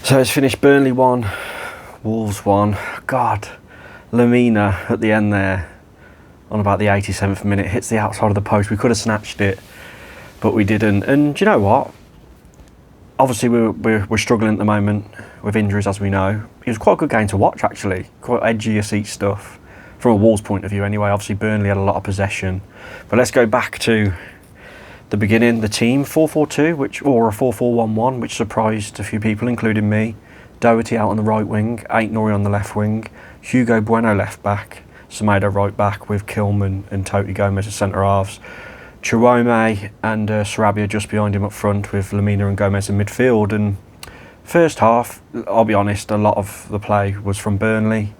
So it's finished Burnley 1, Wolves 1. God, Lemina at the end there, on about the 87th minute, hits the outside of the post. We could have snatched it, but we didn't. And do you know what? Obviously, we're struggling at the moment with injuries, as we know. It was quite a good game to watch, actually. Quite edgy your seat stuff, from a Wolves point of view anyway. Obviously, Burnley had a lot of possession. But let's go back to the beginning. The team, 4-4-2, or a 4-4-1-1, which surprised a few people, including me. Doherty out on the right wing, Ait-Nouri on the left wing, Hugo Bueno left back, Semedo right back, with Kilman and Toti Gomez as centre halves. Chirome and Sarabia just behind him up front, with Lemina and Gomez in midfield. And first half, I'll be honest, a lot of the play was from Burnley.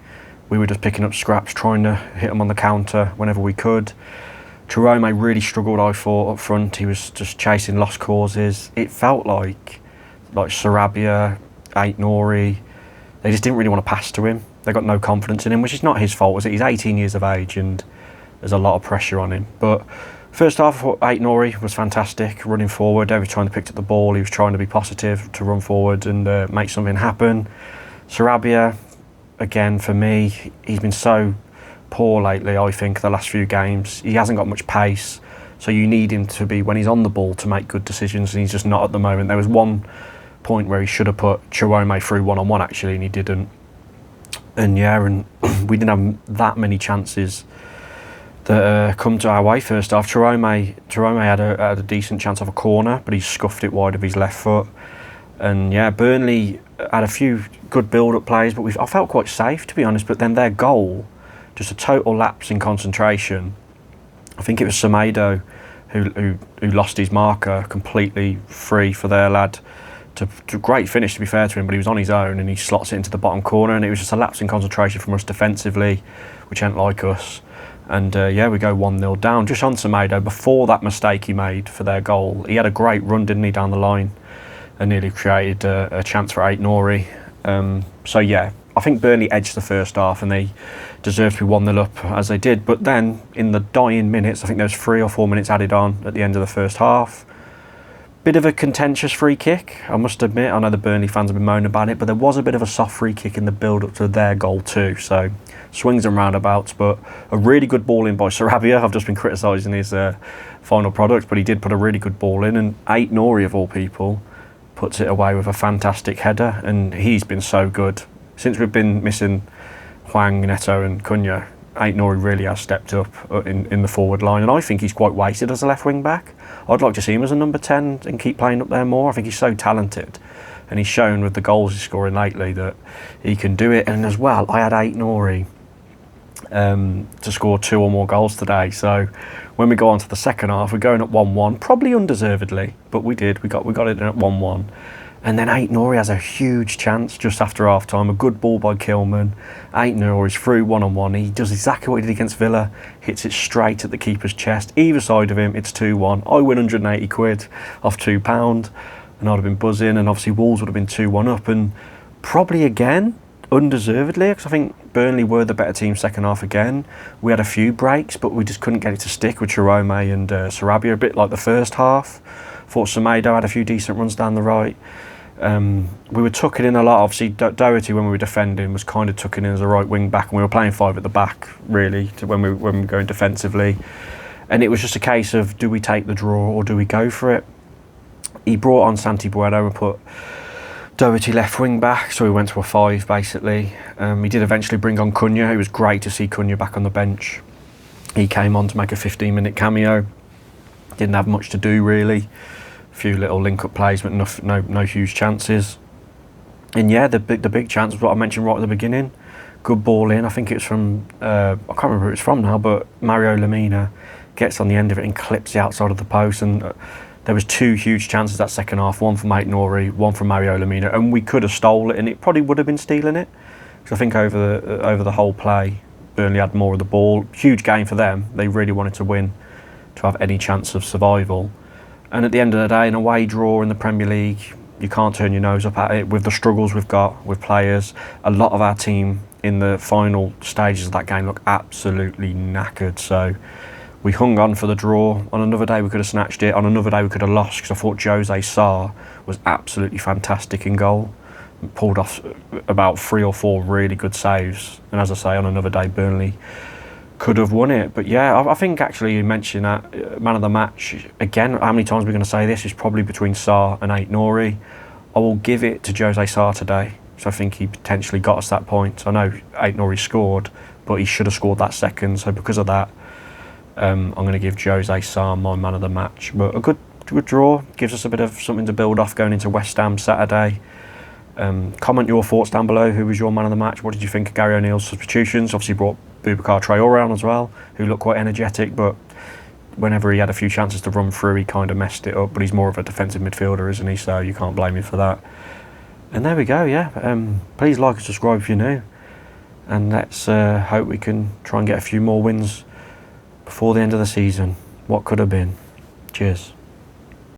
We were just picking up scraps, trying to hit them on the counter whenever we could. Chirome really struggled, I thought, up front. He was just chasing lost causes. It felt like Sarabia, Ait-Nouri, they just didn't really want to pass to him. They got no confidence in him, which is not his fault, is it? He's 18 years of age and there's a lot of pressure on him. But first half, Ait-Nouri was fantastic, running forward. Every time they picked up the ball, he was trying to be positive, to run forward and make something happen. Sarabia, again, for me, he's been so poor lately, I think, the last few games. He hasn't got much pace, so you need him to be, when he's on the ball, to make good decisions, and he's just not at the moment. There was one point where he should have put Chirome through one-on-one, actually, and he didn't. And yeah, and we didn't have that many chances that come to our way first half. Chirome had a decent chance of a corner, but he scuffed it wide of his left foot. And yeah, Burnley had a few good build-up plays, but I felt quite safe, to be honest. But then their goal, just a total lapse in concentration. I think it was Semedo who lost his marker completely free for their lad. To great finish, to be fair to him, but he was on his own and he slots it into the bottom corner, and it was just a lapse in concentration from us defensively, which ain't like us. And yeah, we go 1-0 down just on Semedo before that mistake he made for their goal. He had a great run, didn't he, down the line, and nearly created a chance for Ait-Nouri. So yeah, I think Burnley edged the first half and they deserved to be 1-0 up, as they did. But then in the dying minutes, I think there was 3 or 4 minutes added on at the end of the first half. Bit of a contentious free kick, I must admit. I know the Burnley fans have been moaning about it, but there was a bit of a soft free kick in the build-up to their goal too. So swings and roundabouts, but a really good ball in by Sarabia. I've just been criticising his final product, but he did put a really good ball in. And Ait-Nouri, of all people, puts it away with a fantastic header, and he's been so good. Since we've been missing Hwang, Neto and Cunha, Ait-Nouri really has stepped up in the forward line, and I think he's quite wasted as a left wing back. I'd like to see him as a number 10 and keep playing up there more. I think he's so talented, and he's shown with the goals he's scoring lately that he can do it. And as well, I had Ait-Nouri to score 2 or more goals today. So when we go on to the second half, we're going up 1-1, probably undeservedly, but we did. We got it in at 1-1. And then Ait-Nouri has a huge chance just after half-time. A good ball by Kilman. Ait-Nouri's through one-on-one. He does exactly what he did against Villa. Hits it straight at the keeper's chest. Either side of him, it's 2-1. I win 180 quid off £2. And I'd have been buzzing. And obviously Wolves would have been 2-1 up. And probably again, undeservedly, because I think Burnley were the better team second half again. We had a few breaks, but we just couldn't get it to stick with Chirome and Sarabia, a bit like the first half. Thought Semedo had a few decent runs down the right. We were tucking in a lot. Obviously, Doherty, when we were defending, was kind of tucking in as a right wing back, and we were playing 5 at the back, really, when we were going defensively. And it was just a case of, do we take the draw or do we go for it? He brought on Santi Bueno and put Doherty left wing back, so we went to a 5 basically. He did eventually bring on Cunha. It was great to see Cunha back on the bench. He came on to make a 15-minute cameo. Didn't have much to do really. Few little link-up plays, but no huge chances. And yeah, the big chance was what I mentioned right at the beginning. Good ball in. I think it was from I can't remember who it's from now, but Mario Lemina gets on the end of it and clips the outside of the post. And there was 2 huge chances that second half. One from Ait-Nouri, one from Mario Lemina, and we could have stole it, and it probably would have been stealing it. Because I think over the whole play, Burnley had more of the ball. Huge game for them. They really wanted to win to have any chance of survival. And at the end of the day, an away draw in the Premier League, you can't turn your nose up at it with the struggles we've got with players. A lot of our team in the final stages of that game look absolutely knackered. So we hung on for the draw. On another day, we could have snatched it. On another day, we could have lost, because I thought Jose Sarr was absolutely fantastic in goal. pulled off about 3 or 4 really good saves. And as I say, on another day, Burnley could have won it. But yeah, I think actually you mentioned that man of the match again. How many times are we going to say this? Is probably between Sarr and Ait-Nouri. I will give it to Jose Sarr today. So I think he potentially got us that point. I know Ait-Nouri scored, but he should have scored that second. So because of that, I'm going to give Jose Sarr my man of the match. But a good draw gives us a bit of something to build off going into West Ham Saturday. Comment your thoughts down below. Who was your man of the match? What did you think of Gary O'Neill's substitutions? Obviously brought Boubacar Traoré on as well, who looked quite energetic, but whenever he had a few chances to run through, he kind of messed it up. But he's more of a defensive midfielder, isn't he? So you can't blame him for that. And there we go, yeah. Please like and subscribe if you're new. And let's hope we can try and get a few more wins before the end of the season. What could have been. Cheers.